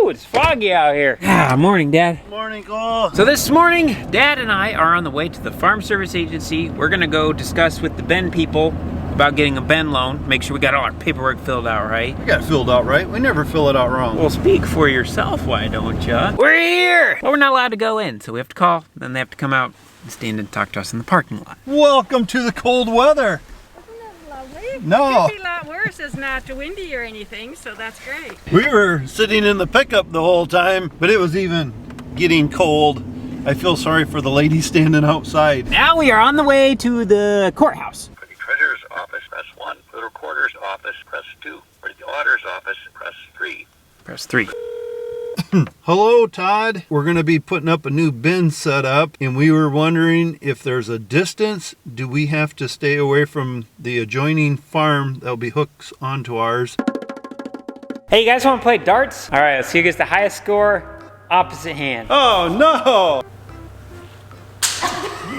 Woo, it's foggy out here. Morning, Dad. Morning, Cole. So this morning, Dad and I are on the way to the Farm Service Agency. We're gonna go discuss with the Ben people about getting a Ben loan. Make sure we got all our paperwork filled out right. We got it filled out right. We never fill it out wrong. Well, speak for yourself, why don't ya? We're here! Well, we're not allowed to go in, so we have to call. Then they have to come out and stand and talk to us in the parking lot. Welcome to the cold weather. Isn't that lovely? No. It could be a lot worse. It's not too windy or anything, so that's great. We were sitting in the pickup the whole time, but it was even getting cold. I feel sorry for the lady standing outside. Now we are on the way to the courthouse. For the treasurer's office, press 1. For the recorder's office, press 2. For the auditor's office, press 3. Press 3. Hello, Todd. We're going to be putting up a new bin setup, and we were wondering if there's a distance. Do we have to stay away from the adjoining farm that'll be hooked onto ours? Hey, you guys want to play darts? All right, let's see who gets the highest score. Opposite hand. Oh, no!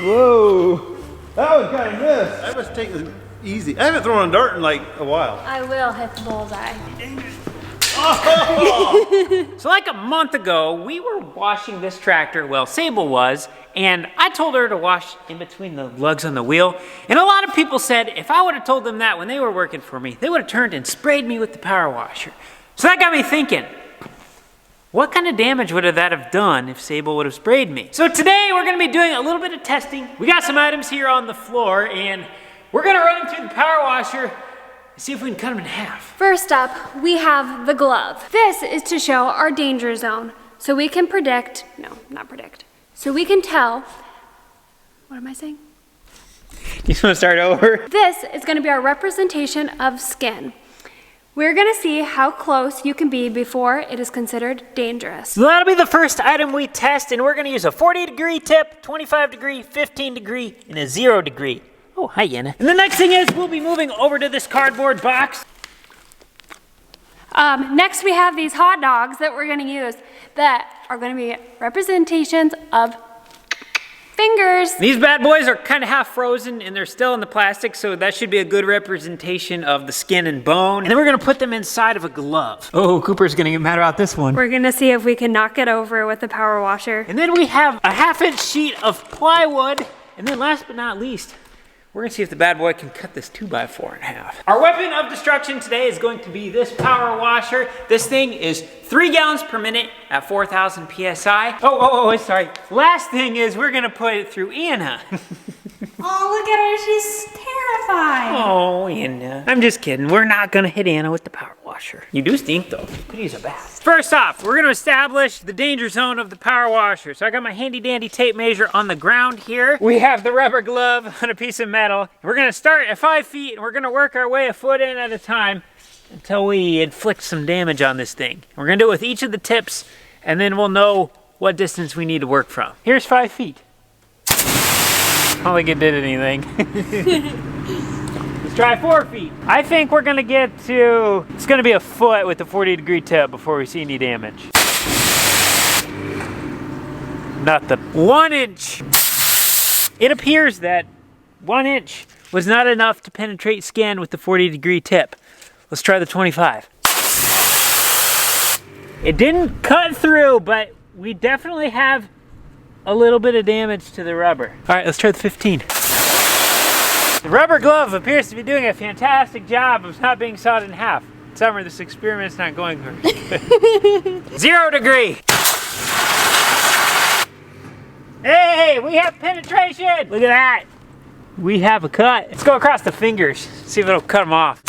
Whoa! That was kind of missed. I was taking it easy. I haven't thrown a dart in like a while. I will hit the bullseye. Oh! So like a month ago, we were washing this tractor, well, Sable was, and I told her to wash in between the lugs on the wheel. And a lot of people said if I would have told them that when they were working for me, they would have turned and sprayed me with the power washer. So that got me thinking, what kind of damage would that have done if Sable would have sprayed me? So today we're gonna be doing a little bit of testing. We got some items here on the floor, and we're gonna run them through the power washer, see if we can cut them in half. First up, we have the glove. This is to show our danger zone, so we can predict, no, not predict, so we can tell, what am I saying? You just wanna start over? This is gonna be our representation of skin. We're gonna see how close you can be before it is considered dangerous. So that'll be the first item we test, and we're gonna use a 40-degree tip, 25-degree, 15-degree, and a 0-degree. Oh, hi, Yenna. And the next thing is we'll be moving over to this cardboard box. Next we have these hot dogs that we're gonna use that are gonna be representations of fingers. These bad boys are kind of half frozen and they're still in the plastic, so that should be a good representation of the skin and bone. And then we're gonna put them inside of a glove. Oh, Cooper's gonna get mad about this one. We're gonna see if we can knock it over with the power washer. And then we have a 1/2-inch sheet of plywood. And then last but not least, we're gonna see if the bad boy can cut this 2x4 in half. Our weapon of destruction today is going to be this power washer. This thing is 3 gallons per minute at 4,000 PSI. Oh, sorry. Last thing is we're gonna put it through Anna. Oh, look at her. She's terrified. Oh, Anna. I'm just kidding. We're not gonna hit Anna with the power washer. You do stink though. Could use a bath. First off, we're gonna establish the danger zone of the power washer. So I got my handy dandy tape measure on the ground here. We have the rubber glove on a piece of metal. We're gonna start at 5 feet and we're gonna work our way a foot in at a time until we inflict some damage on this thing. We're gonna do it with each of the tips and then we'll know what distance we need to work from. Here's 5 feet. I don't think it did anything. Let's try 4 feet. I think we're gonna get to, it's gonna be a foot with the 40-degree tip before we see any damage. Nothing. 1 inch. It appears that 1 inch was not enough to penetrate skin with the 40-degree tip. Let's try the 25. It didn't cut through, but we definitely have a little bit of damage to the rubber. All right, let's try the 15. The rubber glove appears to be doing a fantastic job of not being sawed in half. Summer, this experiment's not going very good. 0 degree. Hey, we have penetration. Look at that. We have a cut. Let's go across the fingers, see if it'll cut them off.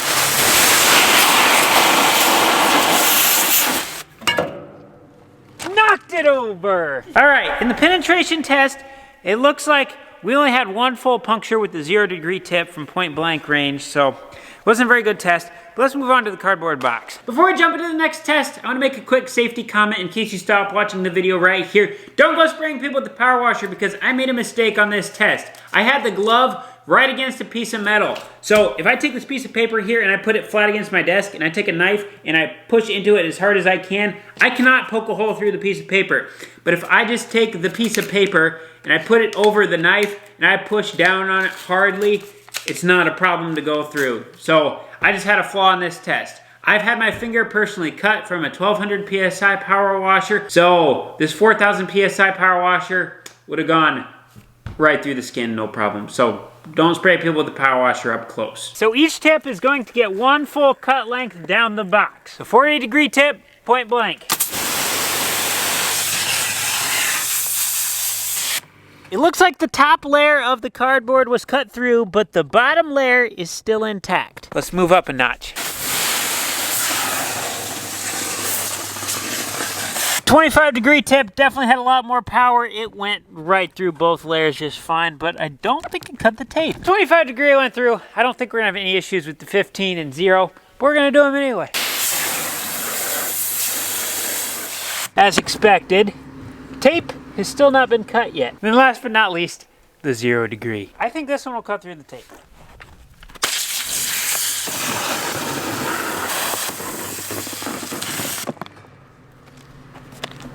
Knocked it over. All right, in the penetration test, it looks like we only had 1 full puncture with the 0-degree tip from point blank range, so it wasn't a very good test. But let's move on to the cardboard box. Before we jump into the next test, I want to make a quick safety comment in case you stop watching the video right here. Don't go spraying people with the power washer because I made a mistake on this test. I had the glove right against a piece of metal. So if I take this piece of paper here and I put it flat against my desk and I take a knife and I push into it as hard as I cannot poke a hole through the piece of paper. But if I just take the piece of paper and I put it over the knife and I push down on it hardly, it's not a problem to go through. So I just had a flaw in this test. I've had my finger personally cut from a 1200 PSI power washer, so this 4000 PSI power washer would have gone right through the skin, no problem. So don't spray people with the power washer up close. So each tip is going to get 1 full cut length down the box. A 48-degree tip, point blank. It looks like the top layer of the cardboard was cut through, but the bottom layer is still intact. Let's move up a notch. 25-degree tip definitely had a lot more power. It went right through both layers just fine, but I don't think it cut the tape. 25-degree went through. I don't think we're gonna have any issues with the 15 and 0, but we're gonna do them anyway. As expected, tape has still not been cut yet. And then last but not least, the 0-degree. I think this one will cut through the tape.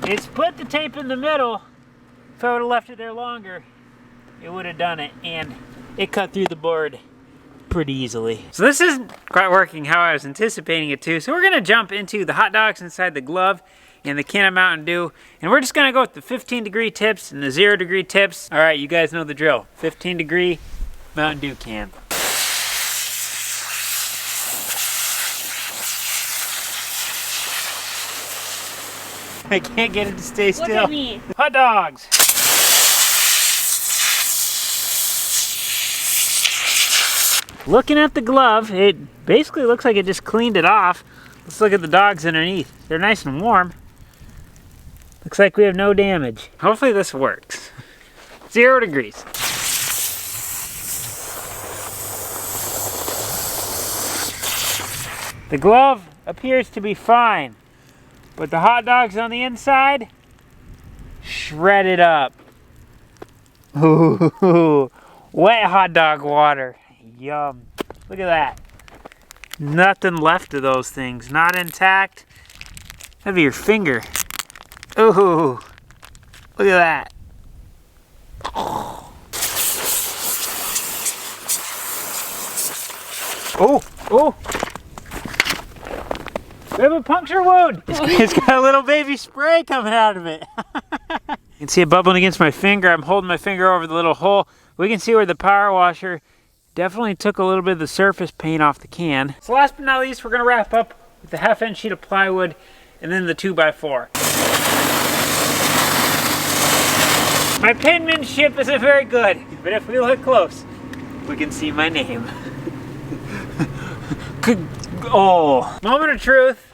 It's put the tape in the middle. If I would have left it there longer, it would have done it, and it cut through the board pretty easily. So this isn't quite working how I was anticipating it to, so we're gonna jump into the hot dogs inside the glove and the can of Mountain Dew, and we're just gonna go with the 15-degree tips and the 0-degree tips. All right, you guys know the drill. 15-degree Mountain Dew can. I can't get it to stay still. Look at me. Hot dogs. Looking at the glove, it basically looks like it just cleaned it off. Let's look at the dogs underneath. They're nice and warm. Looks like we have no damage. Hopefully this works. 0 degrees. The glove appears to be fine, but the hot dogs on the inside, shredded up. Ooh, wet hot dog water. Yum. Look at that. Nothing left of those things. Not intact. That'd be your finger. Ooh. Look at that. Oh, oh. We have a puncture wound. It's got a little baby spray coming out of it. You can see it bubbling against my finger. I'm holding my finger over the little hole. We can see where the power washer definitely took a little bit of the surface paint off the can. So last but not least, we're gonna wrap up with the half-inch sheet of plywood and then the 2x4. My penmanship isn't very good, but if we look close, we can see my name. Oh, moment of truth.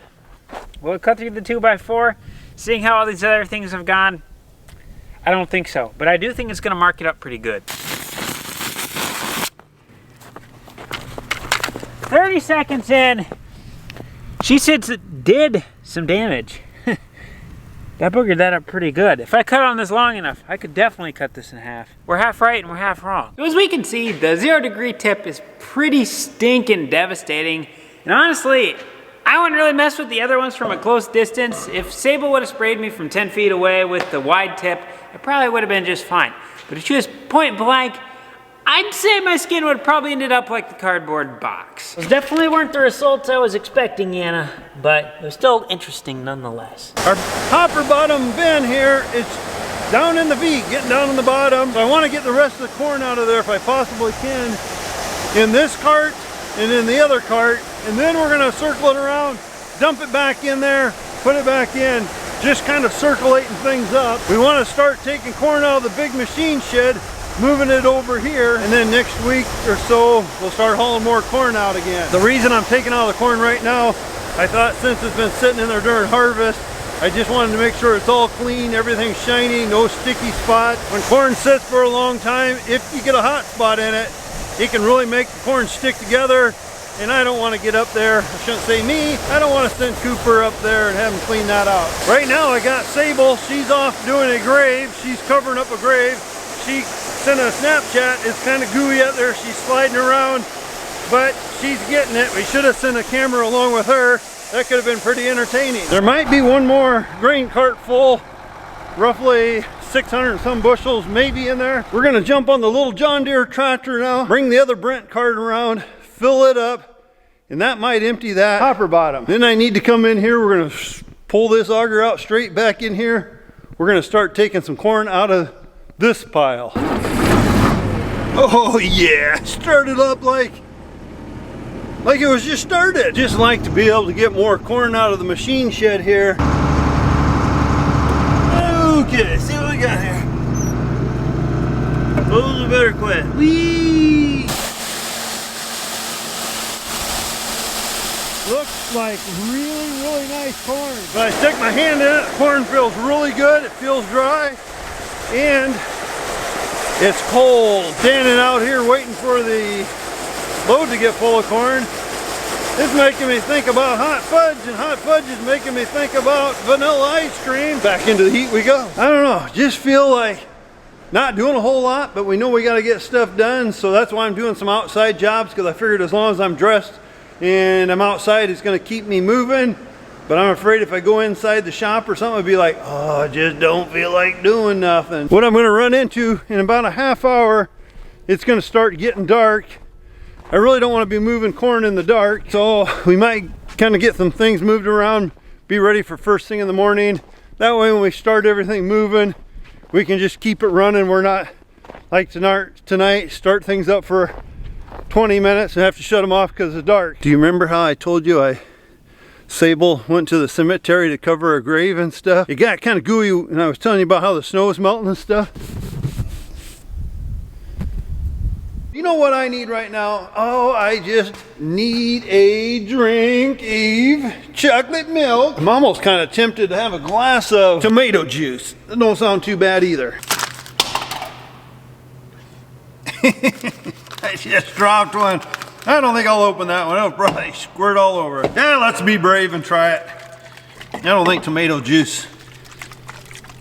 Will it cut through the 2x4? Seeing how all these other things have gone, I don't think so, but I do think it's gonna mark it up pretty good. 30 seconds in, she said it did some damage. That boogered that up pretty good. If I cut on this long enough, I could definitely cut this in half. We're half right and we're half wrong. As we can see, the 0-degree tip is pretty stinking devastating. And honestly, I wouldn't really mess with the other ones from a close distance. If Sable would have sprayed me from 10 feet away with the wide tip, it probably would have been just fine. But if she was point blank, I'd say my skin would have probably ended up like the cardboard box. Those definitely weren't the results I was expecting, Anna, but it was still interesting nonetheless. Our hopper bottom bin here, it's down in the V, getting down in the bottom. So I want to get the rest of the corn out of there if I possibly can in this cart and in the other cart. And then we're gonna circle it around, dump it back in there, put it back in, just kind of circulating things up. We want to start taking corn out of the big machine shed, moving it over here, and then next week or so we'll start hauling more corn out again. The reason I'm taking all the corn right now, I thought since it's been sitting in there during harvest, I just wanted to make sure it's all clean, everything's shiny, no sticky spots. When corn sits for a long time, if you get a hot spot in it, it can really make the corn stick together, and I don't want to get up there. I shouldn't say me, I don't want to send Cooper up there and have him clean that out. Right now I got Sable, she's off doing a grave, she's covering up a grave. She sent a Snapchat, it's kind of gooey out there, she's sliding around, but she's getting it. We should have sent a camera along with her. That could have been pretty entertaining. There might be one more grain cart full, roughly 600 and some bushels maybe in there. We're gonna jump on the little John Deere tractor now, bring the other Brent cart around, fill it up, and that might empty that hopper bottom. Then I need to come in here. We're gonna pull this auger out straight back in here. We're gonna start taking some corn out of this pile. Oh yeah, started up like it was just started. Just like to be able to get more corn out of the machine shed here. Okay, see what we got here. Those are better quit. Whee! Looks like really nice corn. When I stick my hand in it, the corn feels really good. It feels dry. And it's cold. Standing out here waiting for the load to get full of corn. It's making me think about hot fudge, and hot fudge is making me think about vanilla ice cream. Back into the heat we go. I don't know, just feel like not doing a whole lot, but we know we gotta get stuff done, so that's why I'm doing some outside jobs, because I figured as long as I'm dressed and I'm outside, it's gonna keep me moving. But I'm afraid if I go inside the shop or something, I'd be like, oh, I just don't feel like doing nothing. What I'm gonna run into in about a half hour, it's gonna start getting dark. I really don't want to be moving corn in the dark, so we might kind of get some things moved around, be ready for first thing in the morning. That way when we start everything moving, we can just keep it running. We're not like tonight, start things up for 20 minutes and have to shut them off because it's dark. Do you remember how I told you Sable went to the cemetery to cover a grave and stuff? It got kind of gooey, and I was telling you about how the snow was melting and stuff. You know what I need right now? Oh, I just need a drink, Eve. Chocolate milk. I'm almost kind of tempted to have a glass of tomato juice. That don't sound too bad either. I just dropped one. I don't think I'll open that one. It'll probably squirt all over it. Yeah, let's be brave and try it. I don't think tomato juice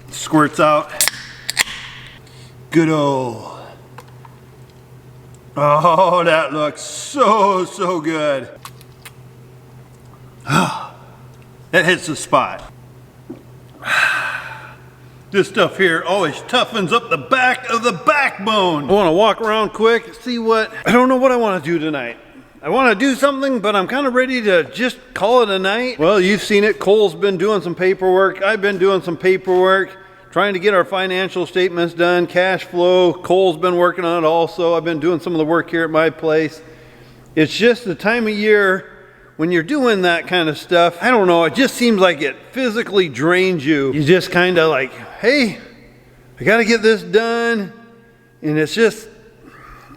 squirts out. Good old. Oh, that looks so good. That hits the spot. This stuff here always toughens up the back of the backbone. I want to walk around quick, see what, I don't know what I want to do tonight. I want to do something, but I'm kind of ready to just call it a night. Well, you've seen it. Cole's been doing some paperwork. I've been doing some paperwork, trying to get our financial statements done, cash flow. Cole's been working on it also. I've been doing some of the work here at my place. It's just the time of year when you're doing that kind of stuff. I don't know, it just seems like it physically drains you. You just kind of like, hey, I got to get this done. And it's just,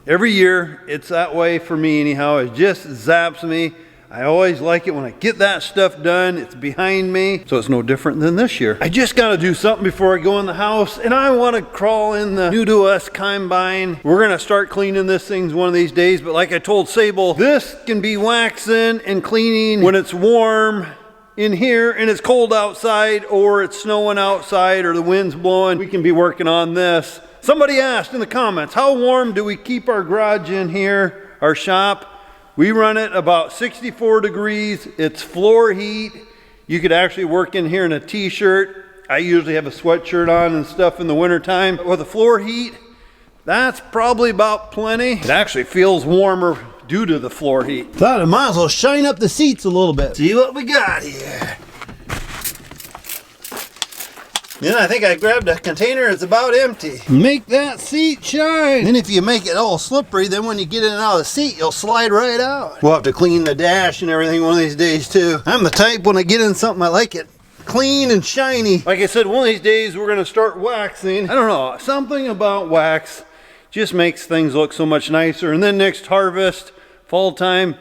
every year it's that way for me anyhow. It just zaps me. I always like it when I get that stuff done. It's behind me, so it's no different than this year. I just got to do something before I go in the house, and I want to crawl in the new to us combine. We're going to start cleaning this thing one of these days, but like I told Sable, this can be waxing and cleaning when it's warm in here and it's cold outside, or it's snowing outside, or the wind's blowing. We can be working on this. Somebody asked in the comments, how warm do we keep our garage in here, our shop? We run it about 64 degrees. It's floor heat. You could actually work in here in a t-shirt. I usually have a sweatshirt on and stuff in the wintertime. But with the floor heat, that's probably about plenty. It actually feels warmer due to the floor heat. Thought I might as well shine up the seats a little bit. See what we got here. Then I think I grabbed a container, it's about empty. Make that seat shine. And if you make it all slippery, then when you get in and out of the seat, you'll slide right out. We'll have to clean the dash and everything one of these days too. I'm the type, when I get in something, I like it clean and shiny. Like I said, one of these days we're gonna start waxing. I don't know, something about wax just makes things look so much nicer. And then next harvest, fall time,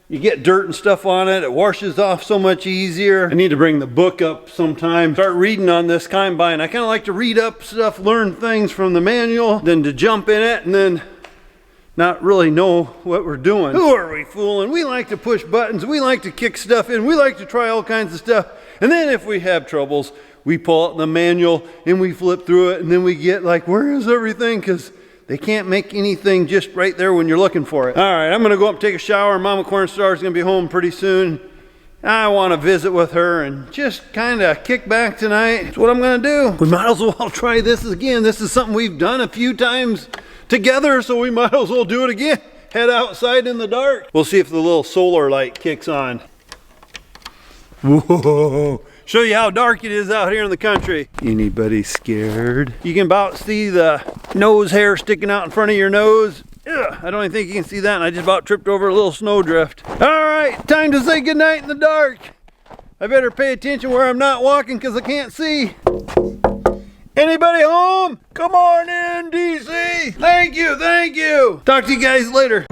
you get dirt and stuff on it, it washes off so much easier. I need to bring the book up sometime, start reading on this combine. I kind of like to read up stuff, learn things from the manual, then to jump in it and then not really know what we're doing. Who are we fooling? We like to push buttons, we like to kick stuff in, we like to try all kinds of stuff. And then if we have troubles, we pull out the manual and we flip through it, and then we get like, where is everything? Because they can't make anything just right there when you're looking for it. All right, I'm gonna go up and take a shower. Mama Cornstar is gonna be home pretty soon. I wanna visit with her and just kinda kick back tonight. That's what I'm gonna do. We might as well try this again. This is something we've done a few times together, so we might as well do it again. head outside in the dark. We'll see if the little solar light kicks on. Whoa. Show you how dark it is out here in the country. Anybody scared? You can about see the nose hair sticking out in front of your nose. Ugh, I don't even think you can see that, and I just about tripped over a little snowdrift. All right, time to say goodnight in the dark. I better pay attention where I'm not walking because I can't see. Anybody home? Come on in, DC. Thank you, thank you. Talk to you guys later.